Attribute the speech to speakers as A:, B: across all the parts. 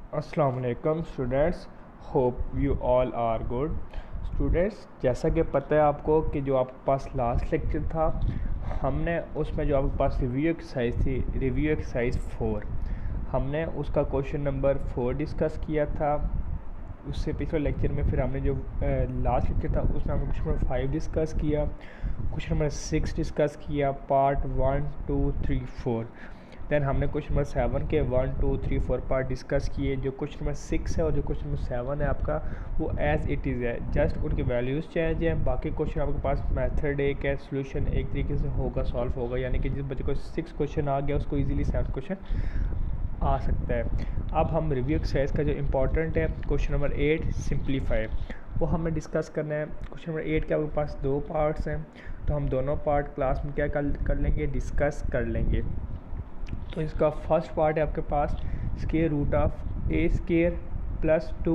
A: अस्सलाम वालेकुम students, hope you all are good. Students, जैसा कि पता है आपको कि जो आपके पास लास्ट लेक्चर था, हमने उसमें जो आपके पास रिव्यू एक्सरसाइज थी, रिव्यू एक्सरसाइज 4, हमने उसका क्वेश्चन नंबर 4 डिस्कस किया था। उससे पिछले लेक्चर में फिर हमने जो लास्ट लेक्चर था उसमें हमने क्वेश्चन नंबर 5 डिस्कस किया, क्वेश्चन नंबर 6 डिस्कस किया, पार्ट 1 2 3 4। दैन हमने क्वेश्चन नंबर 7 के 1 2 3 4 पार्ट डिस्कस किए। जो क्वेश्चन नंबर 6 है और जो क्वेश्चन नंबर 7 है आपका, वो एज़ इट इज़ है, जस्ट उनकी वैल्यूज़ चेंज हैं। बाकी क्वेश्चन आपके पास मेथड एक है, सोल्यूशन एक तरीके से होगा, सॉल्व होगा, यानी कि जिस बच्चे को 6 क्वेश्चन आ गया उसको ईजिली 7 क्वेश्चन आ सकता है। अब हम रिव्यू एक्सरसाइज का जो इम्पोर्टेंट है क्वेश्चन नंबर 8 सिंप्लीफाई, वो हमें डिस्कस करना है। क्वेश्चन नंबर 8 के आपके पास 2 पार्ट्स हैं, तो हम दोनों पार्ट क्लास में क्या कर लेंगे, डिस्कस कर लेंगे। तो इसका फर्स्ट पार्ट है आपके पास square root of a square plus 2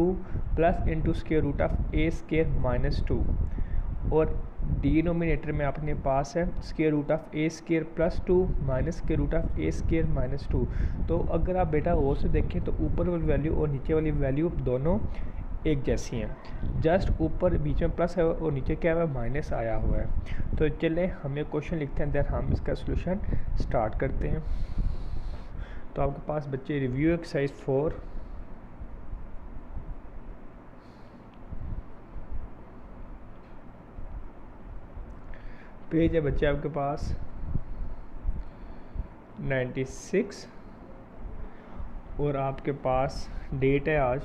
A: plus into square root of a square minus 2, और डिनोमिनेटर में अपने पास है square root of a square plus 2 minus square root of a square minus 2। तो अगर आप बेटा वो से देखें तो ऊपर वाली वैल्यू और नीचे वाली वैल्यू दोनों एक जैसी हैं, जस्ट ऊपर बीच में प्लस है और नीचे क्या है, माइनस आया हुआ है। तो चलें हम ये क्वेश्चन लिखते हैं, देन हम इसका सोल्यूशन स्टार्ट करते हैं। तो आपके पास बच्चे रिव्यू एक्सरसाइज 4 पेज है बच्चे आपके पास 96, और आपके पास डेट है आज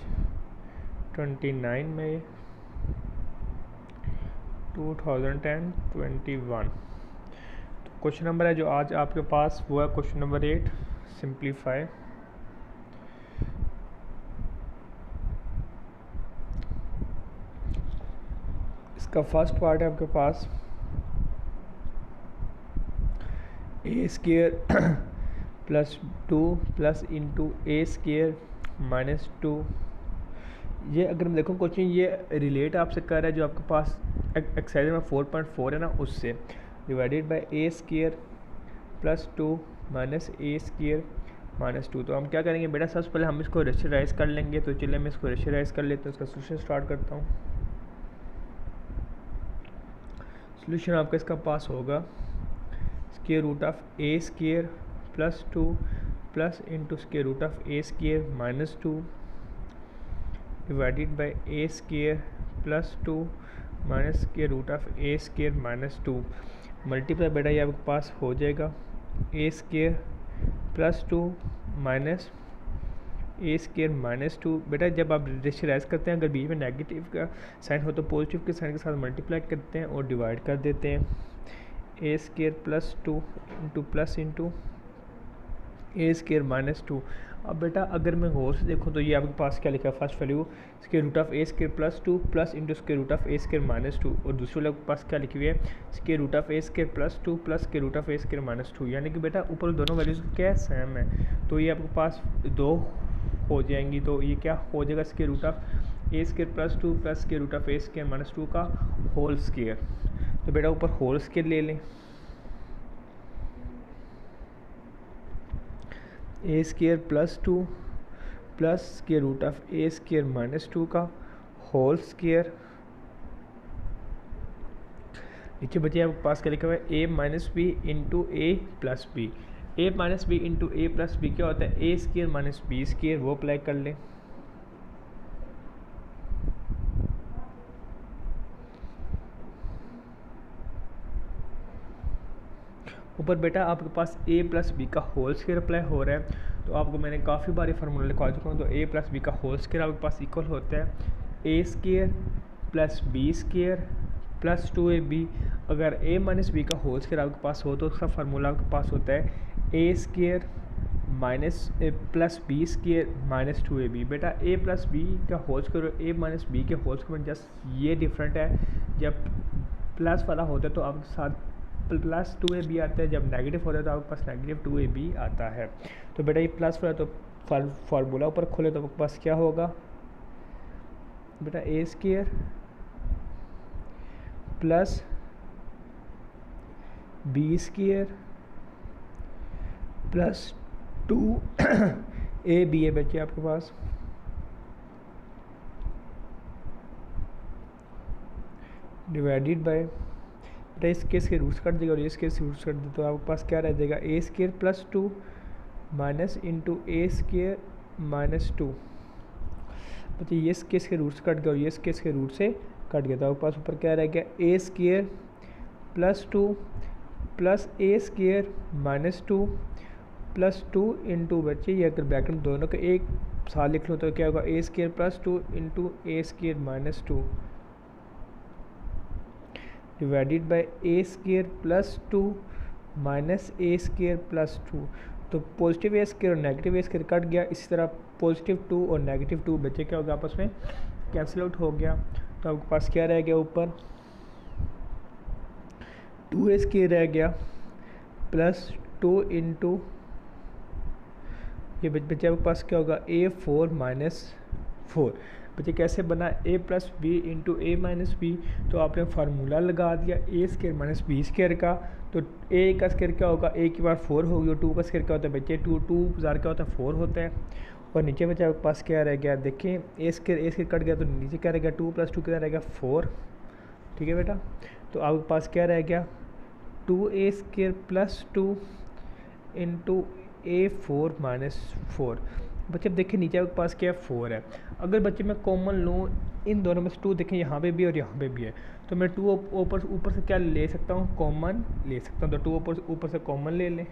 A: 29 मई 2021। तो क्वेश्चन नंबर है जो आज आपके पास वो है क्वेश्चन नंबर 8 सिंप्लीफाई। इसका फर्स्ट पार्ट है आपके पास ए square plus 2 plus into a square minus 2। ये अगर मैं देखूँ क्वेश्चन ये रिलेट आपसे कर रहा है जो आपके पास एक्सरसाइज में 4.4 है ना, उससे divided by a square plus 2 minus a square minus 2। तो हम क्या करेंगे बेटा, सबसे पहले हम इसको रेशनलाइज कर लेंगे। तो चलिए मैं इसको रेशनलाइज कर लेता हूँ, इसका सोल्यूशन स्टार्ट करता हूँ। सोल्यूशन आपका इसका पास होगा square root of a square plus 2 plus into square root of a square minus 2 divided by a square plus 2 minus square root of a square minus 2। Multiply बेटा ये आपके पास हो जाएगा a square plus 2 minus a square minus 2। बेटा जब आप rationalise करते हैं, अगर बीच में नेगेटिव का साइन हो तो पॉजिटिव के साइन के साथ मल्टीप्लाई करते हैं और डिवाइड कर देते हैं। A square plus 2 into plus into a square minus 2। अब बेटा अगर मैं गौर से देखूँ तो ये आपके पास क्या लिखा है, first value square root of a square plus 2 plus into square root of a square minus 2, और दूसरे वाले के पास क्या लिखी हुई है square root of a square plus 2 plus square root of a square minus 2। यानी कि बेटा ऊपर दोनों वैल्यूज़ क्या सेम है, तो ये आपके पास 2 हो जाएंगी। तो ये क्या हो जाएगा, square root of a square plus 2 plus square root of a square minus 2 का होल स्क्वायर। तो बेटा ऊपर होल स्क्वायर ले लें, a square plus 2 plus square root of a square minus 2 का होल स्क्वायर। नीचे बचे आपके पास क्या लिखा हुआ है, ए minus B into a plus B. A minus B into a plus B क्या होता है, a square minus B square, वो अप्लाई कर लें। ऊपर बेटा आपके पास ए प्लस बी का होल स्क्वायर अप्लाई हो रहा है, तो आपको मैंने काफ़ी बारी फार्मूला लिखवा चुका हूँ। तो ए प्लस बी का होल स्क्वायर आपके पास इक्वल होता है a square plus b square plus 2ab। अगर a माइनस बी का होल स्क्वायर आपके पास हो तो उसका फार्मूला आपके पास होता है a square minus plus b square minus 2ab। बेटा a प्लस बी का होल स्क्वायर और a माइनस बी के होल स्क्वायर में जस्ट ये डिफरेंट है, जब प्लस वाला होता है तो आपके साथ प्लस 2ab आता है, जब नेगेटिव होता है तो आपके पास नेगेटिव 2ab आता है। तो बेटा ये प्लस वाला तो फार्मूला ऊपर खोले तो आपके पास क्या होगा बेटा, a square plus b square plus 2 a b है बच्चे आपके पास डिवाइडेड बाय, बेटा इस केस के रूट्स कट देगा और इस केस के रूट्स कट दे, तो आपके पास क्या रह जाएगा ए square plus 2 minus into a square minus 2। बच्चे ये केस के रूट्स कट गए और ये केस के रूट से कट गया, तो आपके पास ऊपर क्या रह गया a square plus 2 plus A square minus 2 plus 2 into, बच्चे ये अगर ब्रैकेट दोनों का एक साथ लिख लो तो क्या होगा a square plus 2 into a square minus 2 divided by a square plus 2 minus a square plus 2। तो पॉजिटिव ए स्केयर और नेगेटिव ए स्केयर कट गया, इसी तरह पॉजिटिव 2 और नेगेटिव 2 बच्चे क्या होगा आपस में कैंसिल आउट हो गया। तो आपके पास क्या रह गया ऊपर 2 ए स्केयर रह गया प्लस 2 इंटू, ये बच्चे आपके पास क्या होगा A4 माइनस 4। बच्चे कैसे बना a plus b into a minus b, तो आपने फार्मूला लगा दिया a square minus b square का। तो ए का स्केयर क्या होगा, ए की बार 4 होगी और 2 का स्केयर क्या होता है बच्चे 2 ज़ार क्या होता है 4 होता है। और नीचे बच्चे आपके पास क्या रह गया, देखें ए स्केयर कट गया तो नीचे क्या रह गया 2 प्लस 2 कितना रह गया 4। ठीक है बेटा, तो आपके पास क्या रह गया 2a square plus 2 into A4 minus 4। बच्चे अब देखिए नीचे आपके पास क्या है 4 है। अगर बच्चे मैं कॉमन लूँ इन दोनों में से 2 देखें यहाँ पे भी और यहाँ पे भी है, तो मैं 2 ऊपर से क्या ले सकता हूँ कॉमन ले सकता हूँ, तो 2 ऊपर से कॉमन ले लें।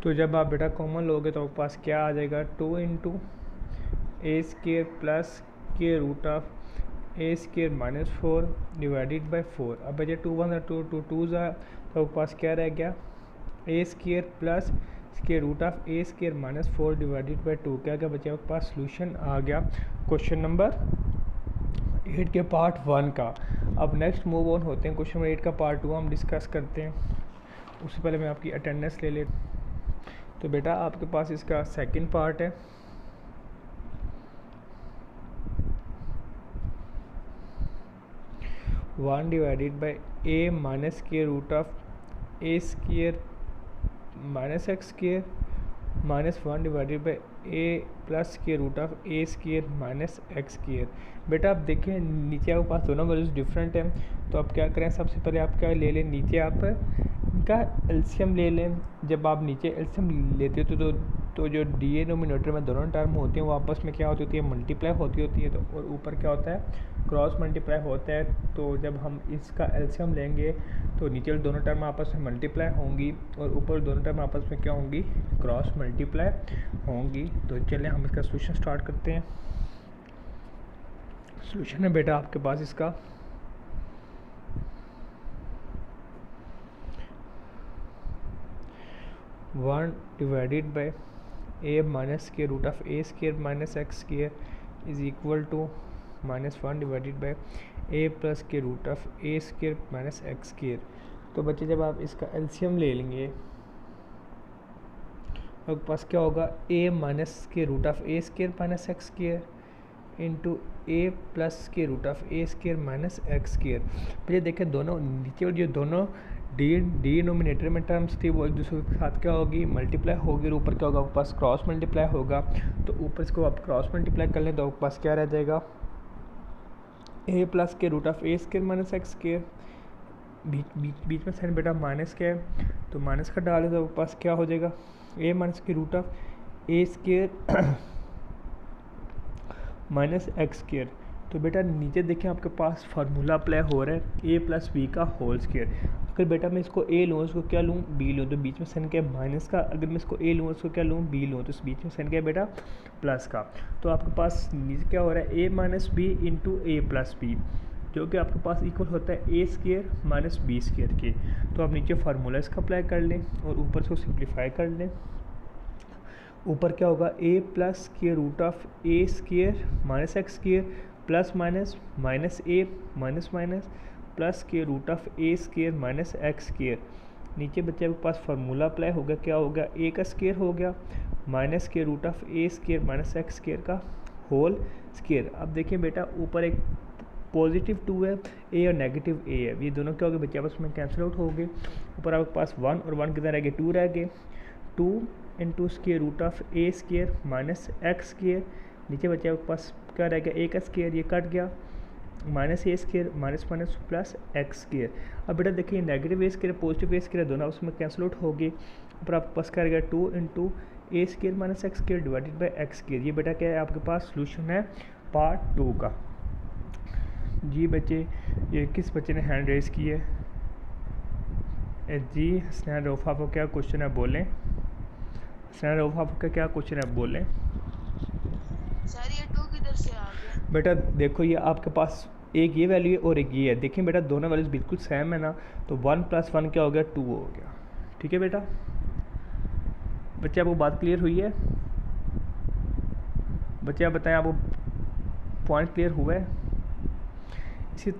A: तो जब आप बेटा कॉमन लोगे तो आपके पास क्या आ जाएगा 2 इंटू ए स्केयर प्लस के root of a square minus 4 divided by 4। अब बचे 2 1 2 2 2 ज़ा, तो आपके पास क्या रह गया a square plus square root of a square minus 4 divided by 2। क्या क्या बचे आपके पास सोल्यूशन आ गया क्वेश्चन नंबर 8 के पार्ट 1 का। अब नेक्स्ट मूव ऑन होते हैं, क्वेश्चन नंबर 8 का पार्ट 2 हम डिस्कस करते हैं। उससे पहले मैं आपकी अटेंडेंस ले ले। तो बेटा आपके पास इसका सेकंड पार्ट है, one divided by a minus के root of a square minus x square minus 1 divided by a plus के root of a square minus x square. बेटा आप देखें नीचे आपके पास दोनों वैल्यूज डिफरेंट हैं, तो आप क्या करें सबसे पहले आप क्या ले लें नीचे आप इनका एलसीएम ले लें। जब आप नीचे एलसीएम लेते हो तो जो डिनोमिनेटर में दोनों टर्म होते हैं वो आपस में क्या होती है मल्टीप्लाई होती है। तो और ऊपर क्या होता है क्रॉस मल्टीप्लाई होता है। तो जब हम इसका एलसीएम लेंगे तो नीचे दोनों टर्म आपस में मल्टीप्लाई होंगी और ऊपर दोनों टर्म आपस में क्या होंगी क्रॉस मल्टीप्लाई होंगी। तो चलिए हम इसका सोल्यूशन स्टार्ट करते हैं। सोल्यूशन है बेटा आपके पास इसका one divided by a minus के root of a square minus x square is equal to minus 1 divided by a plus के root of a square minus x square. तो बच्चे जब आप इसका एलसीएम ले लेंगे आपके पास क्या होगा ए माइनस के root of a square minus x square into a plus के root of a square minus x square. भैया देखें दोनों नीचे और जो दोनों डिनोमिनेटर में टर्म्स थी वो एक दूसरे के साथ क्या होगी मल्टीप्लाई होगी और ऊपर क्या होगा आपके पास क्रॉस मल्टीप्लाई होगा। तो ऊपर इसको आप क्रॉस मल्टीप्लाई कर लें तो आपके पास क्या रह जाएगा ए प्लस के root of a square minus x square. बीच में साइन बेटा माइनस क्या है तो माइनस का डालें तो आपके पास क्या हो जाएगा ए माइनस के root of a square minus x square. तो बेटा नीचे देखें आपके पास फार्मूला अप्लाई हो रहा है ए प्लस बी का होल स्केयर। अगर बेटा मैं इसको ए लूँ इसको क्या लूँ बी लूँ तो बीच में साइन क्या है माइनस का। अगर मैं इसको ए लूँ इसको क्या लूँ बी लूँ तो इस बीच में साइन क्या है बेटा प्लस का। तो आपके पास नीचे क्या हो रहा है ए minus B into a plus B जो कि आपके पास इक्वल होता है ए स्केयर माइनस बी स्केयर के। तो आप नीचे फार्मूला इसका अप्लाई कर लें और ऊपर इसको सिंप्लीफाई कर लें। ऊपर क्या होगा ए प्लस के root of a square minus x square plus minus minus a minus minus plus के root of a square minus x square. नीचे बच्चे के पास फार्मूला अप्लाई हो गया क्या हो गया ए का स्केयर हो गया माइनस के root of a square minus x square का होल स्केयर। अब देखिए बेटा ऊपर एक पॉजिटिव 2 है ए और नेगेटिव ए है, ये दोनों क्या हो गए बच्चे आपस में कैंसिल आउट हो गए। ऊपर आपके पास 1 और 1 कितना रह गए 2 रह गए 2 into square root of a square minus x square नीचे बच्चे आपके पास क्या रह गया, एक स्क्वायर, ये कट गया, minus a square minus minus plus x square. अब बेटा देखिए negative a square positive a square दोनों उसमें कैंसिल आउट हो गए, ऊपर आपके पास क्या रहेगा 2 into a square minus x square divided by x square. ये बेटा क्या है आपके पास सोल्यूशन है पार्ट 2 का। जी बच्चे ये किस बच्चे ने हैंड रेज की है? जी हसनैन रऊफ, आपका क्या क्वेश्चन है बोलें। हसनैन रऊफ आपका क्या क्वेश्चन है बोलें।
B: सर ये 2 किधर से आ गया?
A: बेटा देखो ये आपके पास एक ये वैल्यू है और एक ये है, देखिए बेटा दोनों वैल्यूज बिल्कुल सेम है ना, तो 1 + 1 क्या हो गया 2 हो गया। ठीक है बेटा, बच्चे आपको बात क्लियर हुई है? बच्चे आप बताएं आपको पॉइंट क्लियर हुआ है? इसी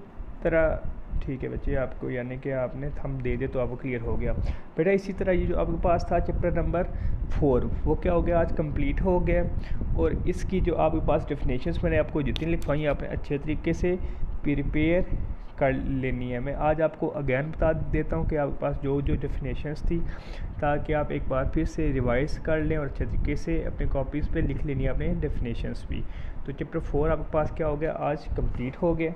A: तरह ठीक है बच्चे, आपको यानी कि आपने थंब दे दे तो आपको क्लियर हो गया। बेटा इसी तरह ये जो आपके पास था चैप्टर नंबर 4 वो क्या हो गया आज कंप्लीट हो गया, और इसकी जो आपके पास डेफिनेशंस मैंने आपको जितनी लिखवाई आपने अच्छे तरीके से प्रिपेयर कर लेनी है। मैं आज आपको अगेन बता देता हूँ कि आपके पास जो जो डेफिनेशंस थी, ताकि आप एक बार फिर से रिवाइज कर लें और अच्छे तरीके से अपने कॉपीज़ पे लिख लेनी है अपने डेफिनेशंस भी। तो चैप्टर 4 आपके पास क्या हो गया आज कंप्लीट हो गया।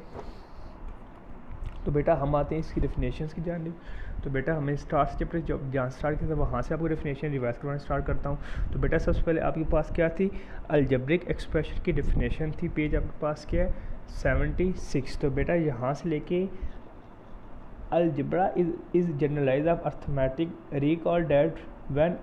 A: तो बेटा हम आते हैं इसकी डेफिनेशंस की जानिब। तो बेटा हमें स्टार्ट चैप्टर जब जहाँ स्टार्ट किया था वहाँ से आपको डेफिनेशन रिवाइज करवाना स्टार्ट करता हूँ। तो बेटा सबसे पहले आपके पास क्या थी, अलजेब्रिक एक्सप्रेशन की डेफिनेशन थी, पेज आपके पास क्या है 76। तो बेटा यहाँ से लेके algebra is generalize of arithmetic recall that when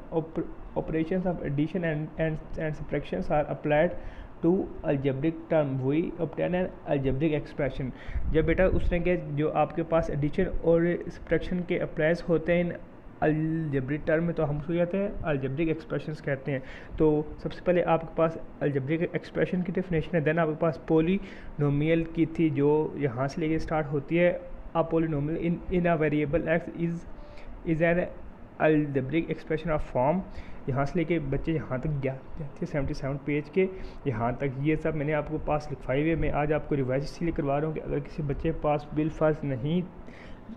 A: operations of addition and subtractions are applied to algebraic term we obtain an algebraic expression। जब बेटा उसने क्या जो आपके पास एडिशन और सब्ट्रैक्शन के अप्लाइज होते हैं अलजेब्रिक टर्म में, तो हम उसको कहते हैं अलजेब्रिक एक्सप्रेशंस कहते हैं। तो सबसे पहले आपके पास अलजेब्रिक एक्सप्रेशन की डेफिनेशन है, देन आपके पास पॉलीनोमियल की थी जो यहाँ से लेके स्टार्ट होती है। A polynomial in a variable x is an algebraic expression of form. यहाँ से लेके बच्चे यहाँ तक गया थे 77 पेज के यहाँ तक, ये सब मैंने आपको पास लिखवाई हुई है। मैं आज आपको रिवाइज इसलिए करवा रहा हूँ कि अगर किसी बच्चे के पास बिलफर्ज नहीं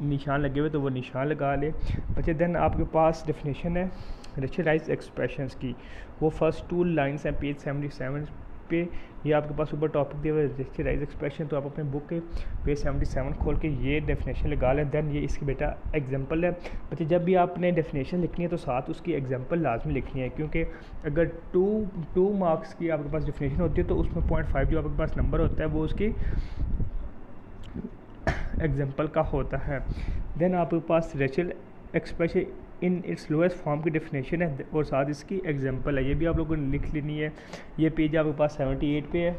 A: निशान लगे हुए तो वो निशान लगा ले बच्चे। देन आपके पास डेफिनेशन है रेशनलाइज्ड एक्सप्रेशंस की, वो फर्स्ट 2 लाइन्स हैं पेज 77 पे। ये आपके पास ऊपर टॉपिक दिया हुआ है रेशनलाइज्ड एक्सप्रेशन, तो आप अपने बुक के पेज 77 खोल के ये डेफिनेशन लगा लें। देन ये इसकी बेटा एग्जांपल है बच्चे, जब भी आपने डेफिनेशन लिखनी है तो साथ उसकी एग्जांपल लाजमी लिखनी है, क्योंकि अगर 2 मार्क्स की आपके पास डेफिनेशन होती है तो उसमें 0.5 जो आपके पास नंबर होता है वो उसकी एग्जांपल का होता है। देन आपके पास rational expression in its lowest form की डेफिनेशन है और साथ इसकी एग्जांपल है, ये भी आप लोगों ने लिख लेनी है। ये पेज आपके पास 78 पे है।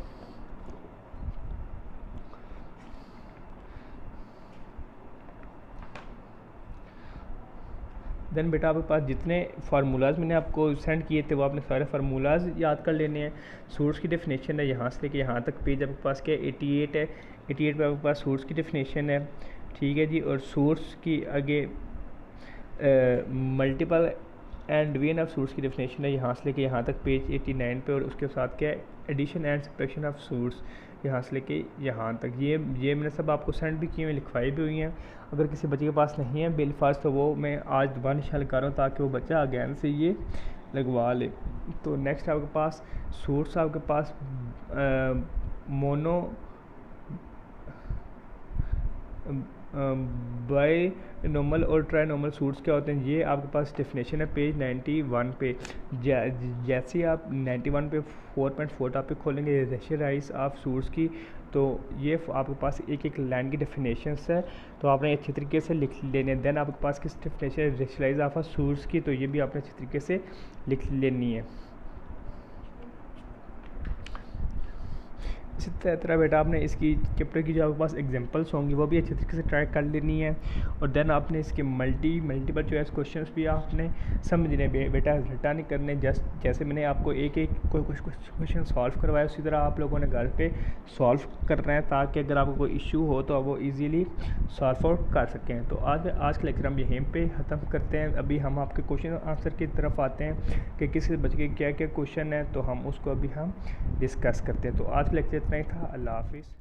A: देन बेटा आपके पास जितने फार्मूलाज मैंने आपको सेंड किए थे वो आपने सारे फार्मूलाज याद कर लेने हैं। सोर्स की डेफिनेशन है यहाँ से लेके यहाँ तक, पेज आपके पास क्या है 88 है। 88 पे आपके पास सोर्स की डेफिनेशन है, ठीक है जी। और सोर्स की आगे multiple and division of source की डेफिनेशन है यहाँ से लेके यहाँ तक पेज 89 पे। और उसके साथ क्या है addition and subtraction of source यहाँ से लेके यहाँ तक। ये मैंने सब आपको सेंड भी किए हुए लिखवाई भी हुई हैं। अगर किसी बच्चे के पास नहीं है बिलफास्ट तो वो मैं आज दोबारा निशान लगा रहा हूँ ताकि वो बच्चा अगैन से ये लगवा ले। तो नेक्स्ट आपके पास सोर्स आपके पास मोनो बाई नॉर्मल और ट्राइनॉर्मल सूट्स क्या होते हैं, ये आपके पास डेफिनेशन है पेज 91 पे। जैसे आप 91 पे 4.4 टॉपिक खोलेंगे रेशनलाइज ऑफ सूट्स की, तो ये आपके पास एक एक लाइन की डेफिनेशंस है, तो आपने अच्छे तरीके से लिख लेने। देन आपके पास किस डेफिनेशन है रेशनलाइज ऑफ सूट्स की, तो ये भी आपने अच्छे तरीके से लिख लेनी है। इसी तरह बेटा आपने इसकी चैप्टर की जो आपके पास एग्जांपल्स होंगी वो भी अच्छे तरीके से ट्राई कर लेनी है। और देन आपने इसके मल्टीपल चॉइस क्वेश्चंस भी आपने समझने बेटा रटा नहीं करने। जैसे मैंने आपको एक कुछ क्वेश्चन सॉल्व करवाया उसी तरह आप लोगों ने घर पे सॉल्व करना है, ताकि अगर आपको कोई इशू हो तो वो ईजीली सॉल्व आउट कर सकें। तो आज का लेक्चर हम यहीं पे ख़त्म करते हैं। अभी हम आपके क्वेश्चन आंसर की तरफ आते हैं कि किसी बच्चे के क्या क्या क्वेश्चन है, तो हम उसको अभी हम डिस्कस करते हैं। तो आज का लेक्चर इतना ही था। अल्लाह हाफिज़।